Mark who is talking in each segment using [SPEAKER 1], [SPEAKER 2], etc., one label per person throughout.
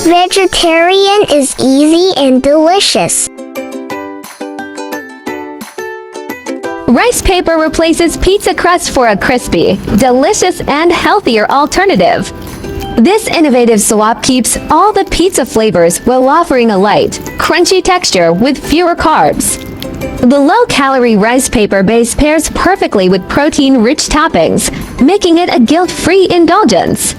[SPEAKER 1] vegetarian is easy and delicious.
[SPEAKER 2] Rice paper replaces pizza crust for a crispy, delicious, and healthier alternative. This innovative swap keeps all the pizza flavors while offering a light, crunchy texture with fewer carbs. The low-calorie rice paper base pairs perfectly with protein-rich toppings, making it a guilt-free indulgence.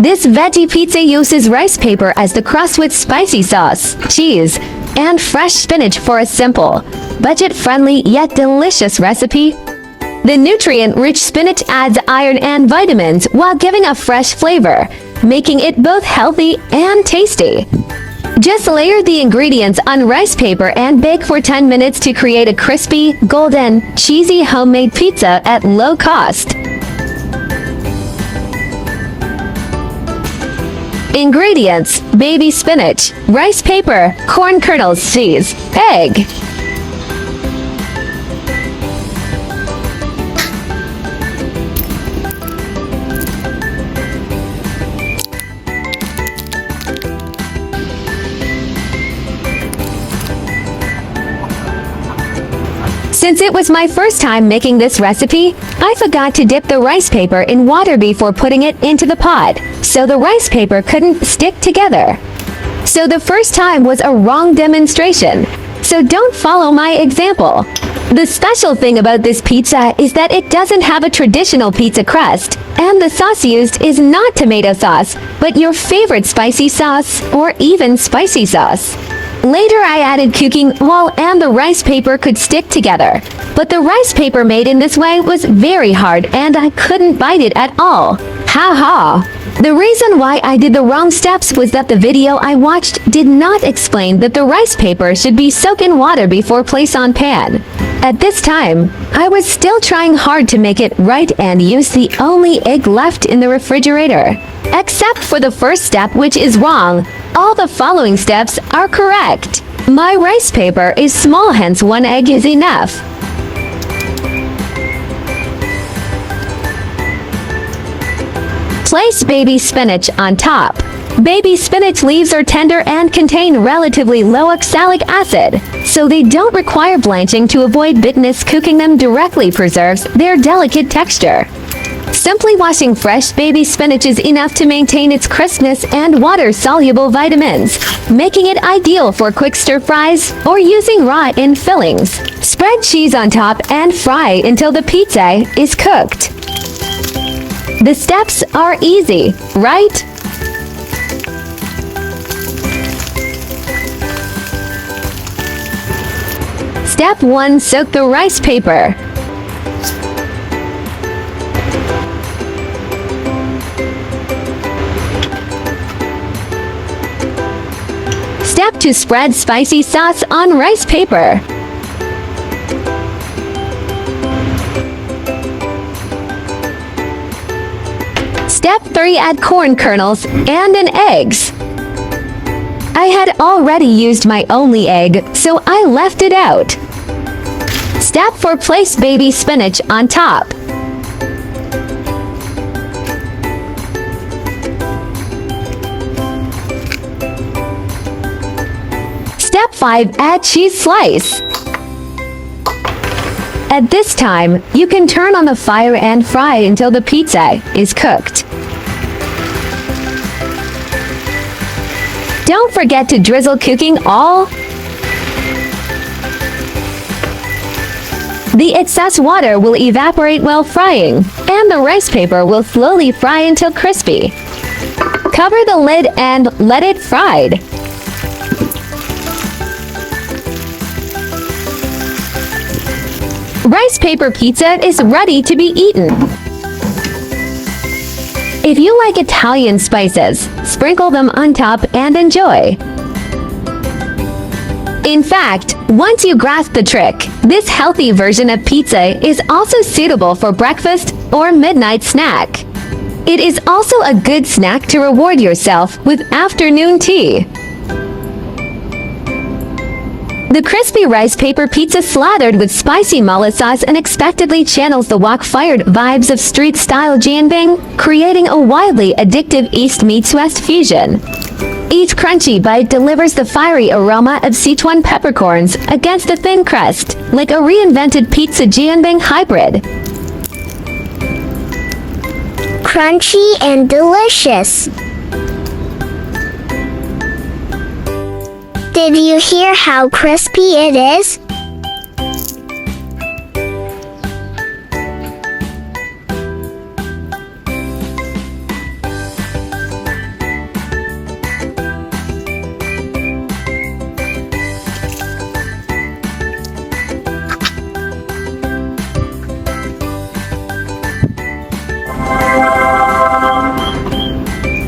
[SPEAKER 2] This veggie pizza uses rice paper as the crust with spicy sauce, cheese, and fresh spinach for a simple, budget-friendly yet delicious recipe. The nutrient-rich spinach adds iron and vitamins while giving a fresh flavor, making it both healthy and tasty. Just layer the ingredients on rice paper and bake for 10 minutes to create a crispy, golden, cheesy homemade pizza at low cost. Ingredients: baby spinach, rice paper, corn kernels, cheese, egg. Since it was my first time making this recipe, I forgot to dip the rice paper in water before putting it into the pot, so the rice paper couldn't stick together. So the first time was a wrong demonstration, so don't follow my example. The special thing about this pizza is that it doesn't have a traditional pizza crust, and the sauce used is not tomato sauce, but your favorite spicy sauce or even spicy sauce. Later I added cooking oil and the rice paper could stick together, but the rice paper made in this way was very hard and I couldn't bite it at all. Ha ha! The reason why I did the wrong steps was that the video I watched did not explain that the rice paper should be soaked in water before placed on pan. At this time, I was still trying hard to make it right and used the only egg left in the refrigerator. Except for the first step, which is wrong. All the following steps are correct. My rice paper is small, hence one egg is enough. Place baby spinach on top. Baby spinach leaves are tender and contain relatively low oxalic acid, so they don't require blanching to avoid bitterness. Cooking them directly preserves their delicate texture. Simply washing fresh baby spinach is enough to maintain its crispness and water-soluble vitamins, making it ideal for quick stir-fries or using raw in fillings. Spread cheese on top and fry until the pizza is cooked. The steps are easy, right? Step 1. Soak the rice paper. Step 2. Spread spicy sauce on rice paper. Step 3. Add corn kernels and an eggs. I had already used my only egg, so I left it out. Step 4. Place baby spinach on top. Step 5. Add cheese slice. At this time, you can turn on the fire and fry until the pizza is cooked. Don't forget to drizzle cooking oil. The excess water will evaporate while frying, and the rice paper will slowly fry until crispy. Cover the lid and let it fry. Rice paper pizza is ready to be eaten. If you like Italian spices, sprinkle them on top and enjoy. In fact, once you grasp the trick, this healthy version of pizza is also suitable for breakfast or midnight snack. It is also a good snack to reward yourself with afternoon tea. The crispy rice paper pizza slathered with spicy mala sauce unexpectedly channels the wok-fired vibes of street-style janbing, creating a wildly addictive East meets West fusion. Each crunchy bite delivers the fiery aroma of Sichuan peppercorns against a thin crust, like a reinvented pizza jianbing hybrid.
[SPEAKER 1] Crunchy and delicious. Did you hear how crispy it is?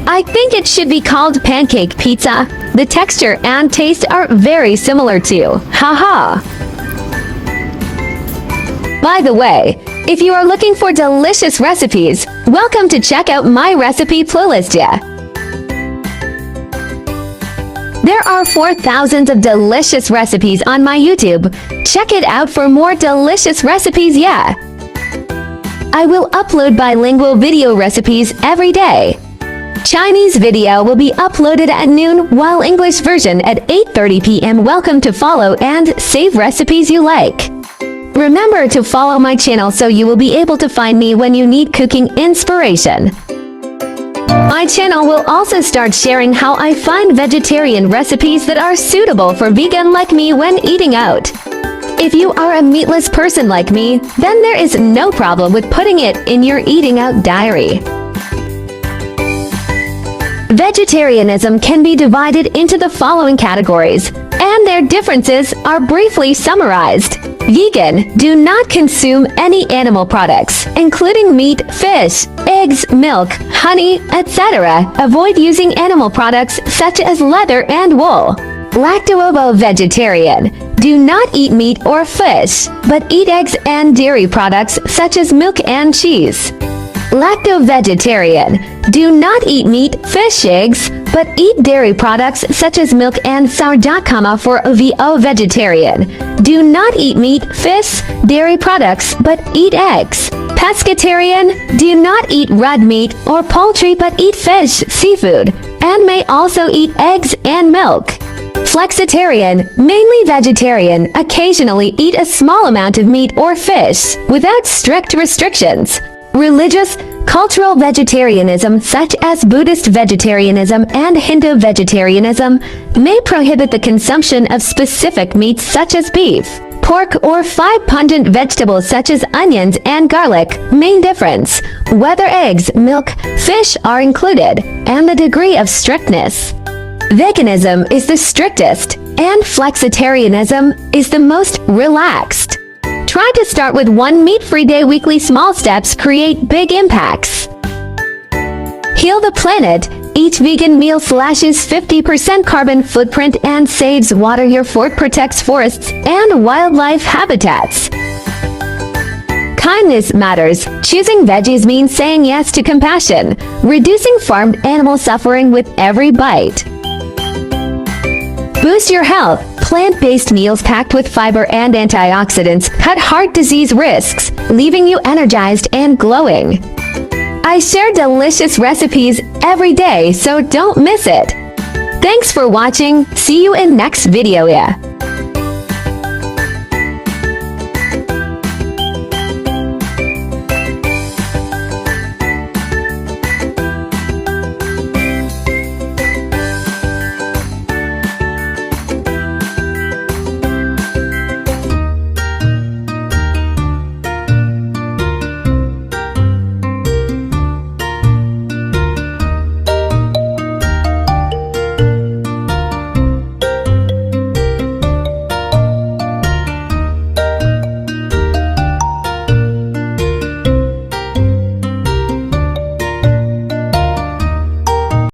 [SPEAKER 2] I think it should be called pancake pizza. The texture and taste are very similar to. Haha. By the way, if you are looking for delicious recipes, welcome to check out my recipe playlist. There are 4,000 of delicious recipes on my YouTube. Check it out for more delicious recipes. I will upload bilingual video recipes every day. Chinese video will be uploaded at noon, while English version at 8:30 p.m. Welcome to follow and save recipes you like. Remember to follow my channel so you will be able to find me when you need cooking inspiration. My channel will also start sharing how I find vegetarian recipes that are suitable for vegan like me when eating out. If you are a meatless person like me, then there is no problem with putting it in your eating out diary. Vegetarianism can be divided into the following categories, and their differences are briefly summarized. Vegan, do not consume any animal products, including meat, fish, eggs, milk, honey, etc. Avoid using animal products such as leather and wool. Lacto-ovo-vegetarian, do not eat meat or fish, but eat eggs and dairy products such as milk and cheese. Lacto-vegetarian, do not eat meat, fish, eggs, but eat dairy products such as milk and sourdough. For ovo-vegetarian, do not eat meat, fish, dairy products, but eat eggs. Pescatarian, do not eat red meat or poultry but eat fish, seafood, and may also eat eggs and milk. Flexitarian, mainly vegetarian, occasionally eat a small amount of meat or fish, without strict restrictions. Religious, cultural vegetarianism such as Buddhist vegetarianism and Hindu vegetarianism may prohibit the consumption of specific meats such as beef, pork or 5 pungent vegetables such as onions and garlic. Main difference, whether eggs, milk, fish are included, and the degree of strictness. Veganism is the strictest, and flexitarianism is the most relaxed. Try to start with one meat-free day. Weekly small steps create big impacts. Heal the planet. Each vegan meal slashes 50% carbon footprint and saves water. Your fort protects forests and wildlife habitats. Kindness matters. Choosing veggies means saying yes to compassion, reducing farmed animal suffering with every bite. Boost your health. Plant-based meals packed with fiber and antioxidants cut heart disease risks, leaving you energized and glowing. I share delicious recipes every day, so don't miss it. Thanks for watching. See you in next video.